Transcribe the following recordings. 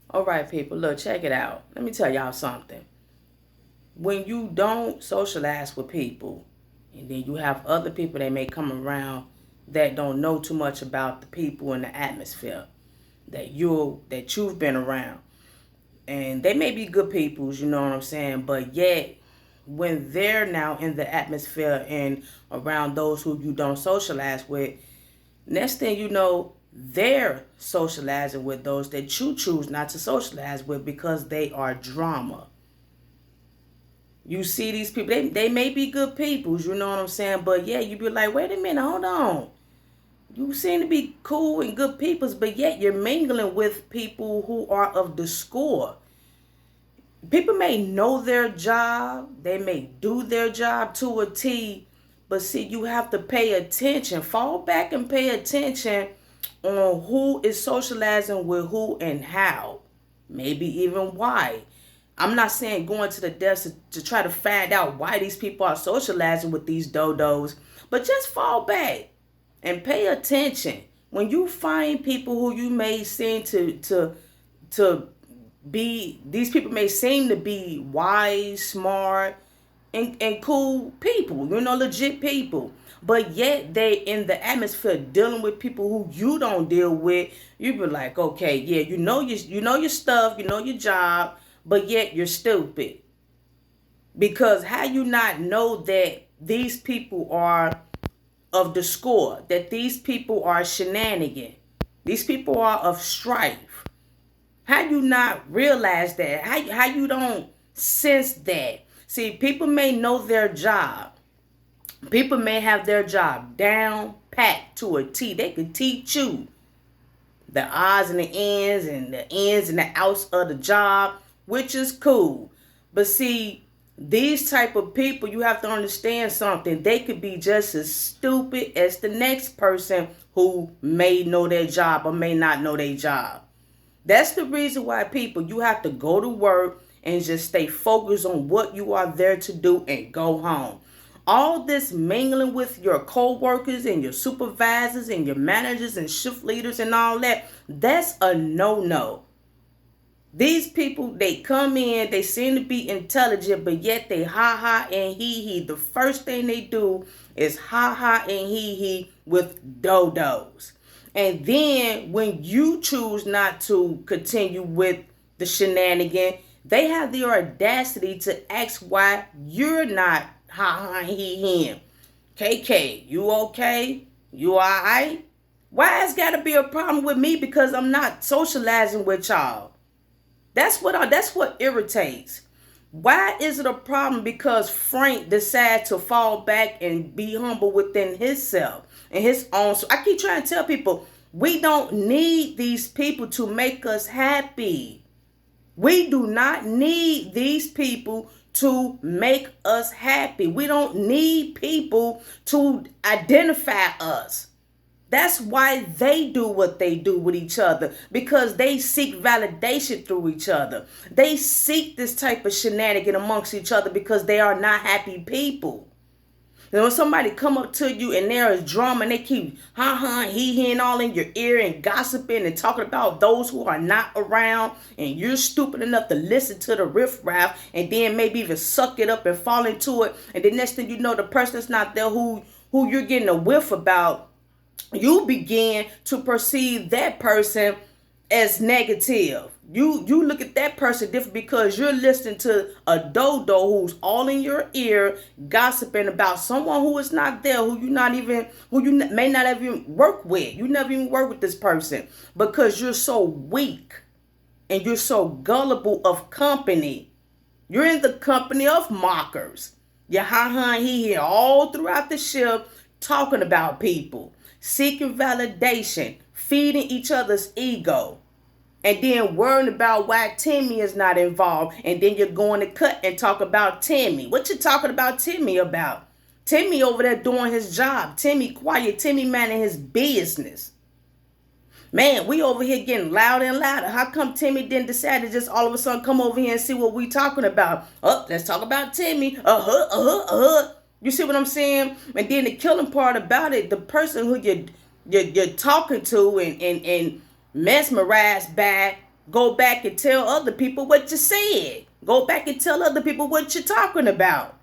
All right, people, look, check it out. Let me tell y'all something. When you don't socialize with people, and then you have other people that may come around that don't know too much about the people and the atmosphere that you've been around, and they may be good peoples, you know what I'm saying, but yet when they're now in the atmosphere and around those who you don't socialize with, next thing you know, they're socializing with those that you choose not to socialize with because they are drama. You see these people, they may be good peoples, you know what I'm saying? But yeah, you be like, wait a minute, hold on. You seem to be cool and good peoples, but yet you're mingling with people who are of the score. People may know their job, they may do their job to a T, but see, you have to pay attention. Fall back and pay attention on who is socializing with who and how, maybe even why. I'm not saying going to the depths to try to find out why these people are socializing with these dodos, but just fall back and pay attention. When you find people who you may seem to be, these people may seem to be wise, smart, and cool people, legit people. But yet they in the atmosphere dealing with people who you don't deal with. You be like, okay, yeah, you know your stuff, you know your job, but yet you're stupid. Because how you not know that these people are of the score, that these people are shenanigan, these people are of strife. How you not realize that? How you don't sense that? See, people may know their job. People may have their job down packed to a T. They could teach you the odds and the ins and the outs of the job, which is cool. But see, these type of people, you have to understand something. They could be just as stupid as the next person who may know their job or may not know their job. That's the reason why, people, you have to go to work and just stay focused on what you are there to do and go home. All this mingling with your co-workers and your supervisors and your managers and shift leaders and all that, that's a no-no. These people, they come in, they seem to be intelligent, but yet they ha ha and he he. The first thing they do is ha ha and he he with dodos. And then when you choose not to continue with the shenanigan, they have the audacity to ask why you're not ha ha he him. KK, you okay? You alright? Why has got to be a problem with me because I'm not socializing with y'all? That's what irritates. Why is it a problem because Frank decided to fall back and be humble within himself and his own? So I keep trying to tell people we don't need these people to make us happy. We do not need these people to make us happy. We don't need people to identify us. That's why they do what they do with each other, because they seek validation through each other. They seek this type of shenanigan amongst each other because they are not happy people. And when somebody come up to you and there is drama and they keep he and all in your ear and gossiping and talking about those who are not around, and you're stupid enough to listen to the riffraff and then maybe even suck it up and fall into it, and the next thing you know, the person that's not there who you're getting a whiff about, you begin to perceive that person as negative. You look at that person different because you're listening to a dodo who's all in your ear gossiping about someone who is not there, who you may not even work with. You never even work with this person because you're so weak and you're so gullible of company. You're in the company of mockers. You he all throughout the ship talking about people, seeking validation, feeding each other's ego, and then worrying about why Timmy is not involved. And then you're going to cut and talk about Timmy. What you talking about Timmy about? Timmy over there doing his job. Timmy quiet. Timmy minding his business. Man, we over here getting louder and louder. How come Timmy didn't decide to just all of a sudden come over here and see what we talking about? Oh, let's talk about Timmy. You see what I'm saying? And then the killing part about it, the person who you're talking to and mesmerized by Go back and tell other people what you said. Go back and tell other people what you're talking about.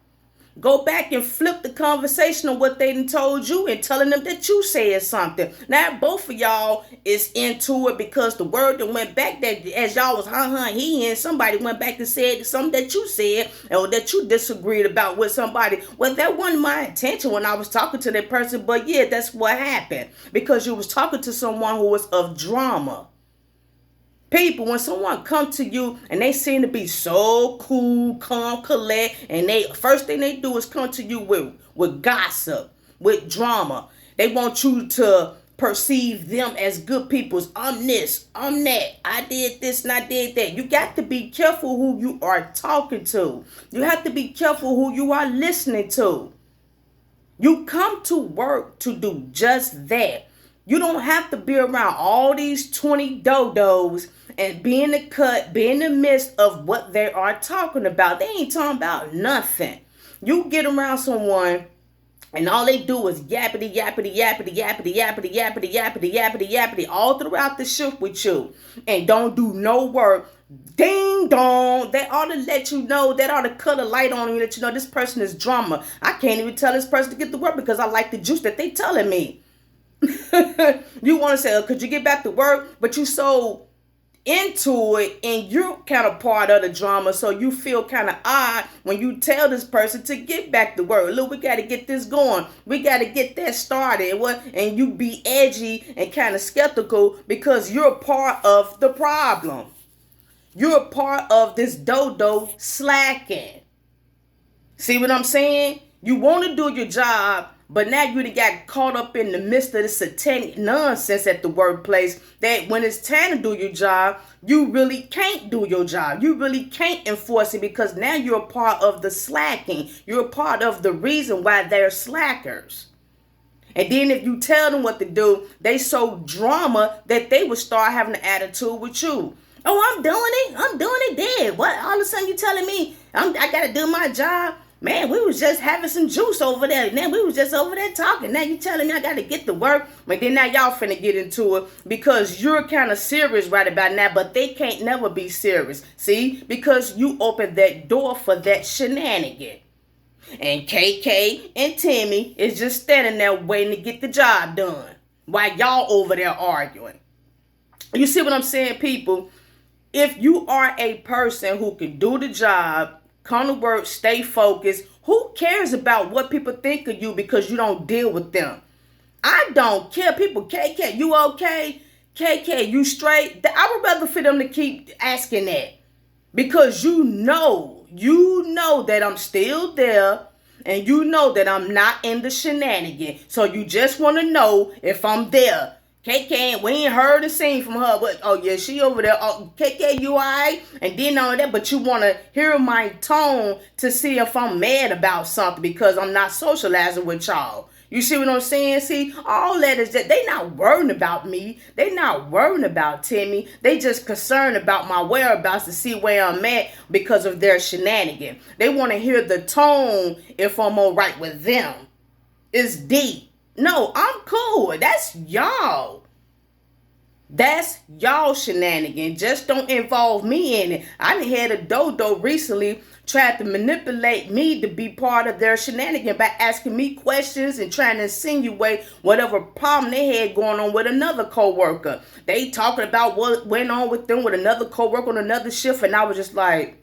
Go back and flip the conversation on what they done told you and telling them that you said something. Now both of y'all is into it because the word that went back that as y'all was he and somebody went back and said something that you said or that you disagreed about with somebody. Well, that wasn't my intention when I was talking to that person, but yeah, that's what happened because you was talking to someone who was of drama. People, when someone come to you and they seem to be so cool, calm, collect, and they first thing they do is come to you with gossip, with drama. They want you to perceive them as good people. I'm this, I'm that. I did this and I did that. You got to be careful who you are talking to. You have to be careful who you are listening to. You come to work to do just that. You don't have to be around all these 20 dodos and be in the cut, be in the midst of what they are talking about. They ain't talking about nothing. You get around someone and all they do is yappity, yappity, yappity, yappity, yappity, yappity, yappity, yappity, yappity, all throughout the shift with you and don't do no work. Ding dong. They ought to let you know, that ought to cut a light on you, let you know this person is drama. I can't even tell this person to get to work because I like the juice that they telling me. You want to say, could you get back to work? But you so into it and you're kind of part of the drama, so you feel kind of odd when you tell this person to get back to work. Look, we got to get this going. We got to get that started. And you be edgy and kind of skeptical because you're part of the problem. You're part of this dodo slacking. See what I'm saying? You want to do your job, but now you done got caught up in the midst of this satanic nonsense at the workplace that when it's time to do your job, you really can't do your job. You really can't enforce it because now you're a part of the slacking. You're a part of the reason why they're slackers. And then if you tell them what to do, they so drama that they would start having an attitude with you. Oh, I'm doing it dead. What? All of a sudden you telling me I got to do my job? Man, we was just having some juice over there. Then we was just over there talking. Now you telling me I got to get to work. But then now y'all finna get into it because you're kind of serious right about now. But they can't never be serious. See? Because you opened that door for that shenanigan. And KK and Timmy is just standing there waiting to get the job done while y'all over there arguing. You see what I'm saying, people? If you are a person who can do the job, come to work, stay focused, who cares about what people think of you because you don't deal with them? I don't care. People, KK, you okay? KK, you straight? I would rather for them to keep asking that because you know that I'm still there and you know that I'm not in the shenanigan. So you just want to know if I'm there. KK, we ain't heard or seen from her, but oh yeah, she over there. Oh, KK, you alright? And then all that, but you want to hear my tone to see if I'm mad about something because I'm not socializing with y'all. You see what I'm saying? See, all that is that they not worrying about me. They not worrying about Timmy. They just concerned about my whereabouts to see where I'm at because of their shenanigan. They want to hear the tone if I'm all right with them. It's deep. No, I'm cool. That's y'all. That's y'all shenanigan. Just don't involve me in it. I done had a dodo recently tried to manipulate me to be part of their shenanigan by asking me questions and trying to insinuate whatever problem they had going on with another coworker. They talking about what went on with them with another coworker on another shift, and I was just like,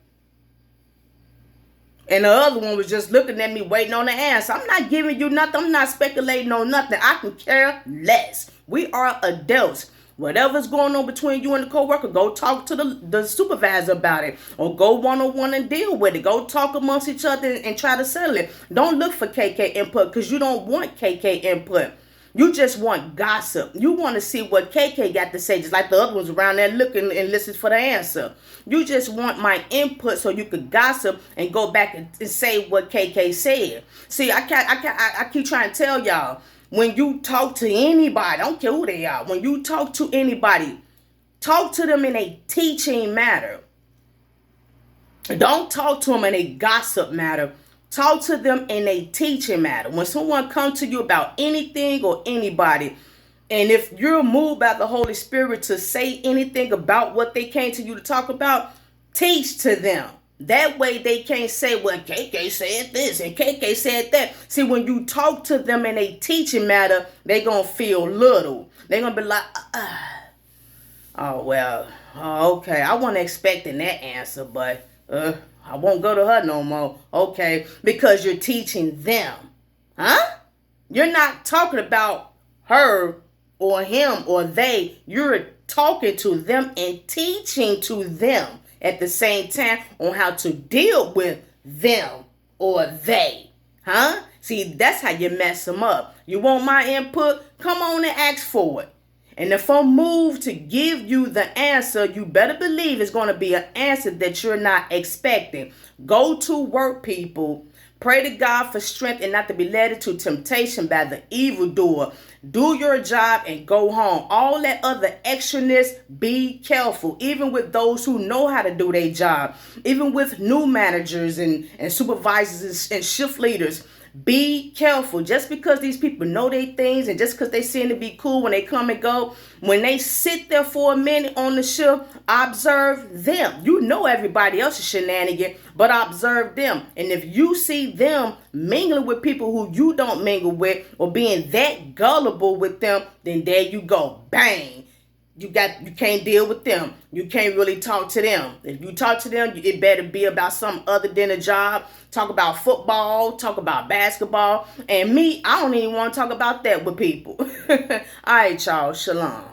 and the other one was just looking at me waiting on the answer. I'm not giving you nothing. I'm not speculating on nothing. I can care less. We are adults. Whatever's going on between you and the coworker, go talk to the supervisor about it. Or go one-on-one and deal with it. Go talk amongst each other and try to settle it. Don't look for KK input because you don't want KK input. You just want gossip. You want to see what KK got to say, just like the other ones around there looking and listen for the answer. You just want my input so you could gossip and go back and say what KK said. See, I keep trying to tell y'all, when you talk to anybody, I don't care who they are, when you talk to anybody, talk to them in a teaching matter. Don't talk to them in a gossip matter. Talk to them in a teaching matter. When someone comes to you about anything or anybody, And if you're moved by the Holy Spirit to say anything about what they came to you to talk about, teach to them. That way they can't say, well, KK said this and KK said that. See, when you talk to them in a teaching matter, they going to feel little. They're going to be like, oh, well, okay. I wasn't expecting that answer, but I won't go to her no more. Okay, because you're teaching them. Huh? You're not talking about her or him or they. You're talking to them and teaching to them at the same time on how to deal with them or they. Huh? See, that's how you mess them up. You want my input? Come on and ask for it. And if I'm moved to give you the answer, you better believe it's going to be an answer that you're not expecting. Go to work, people. Pray to God for strength and not to be led into temptation by the evildoer. Do your job and go home. All that other extraness, be careful. Even with those who know how to do their job. Even with new managers and supervisors and shift leaders. Be careful. Just because these people know their things and just because they seem to be cool when they come and go, when they sit there for a minute on the shift, observe them. You know everybody else's shenanigan, but observe them. And if you see them mingling with people who you don't mingle with or being that gullible with them, then there you go. Bang. You can't deal with them. You can't really talk to them. If you talk to them, it better be about something other than a job. Talk about football, talk about basketball. And me, I don't even want to talk about that with people. All right, y'all. Shalom.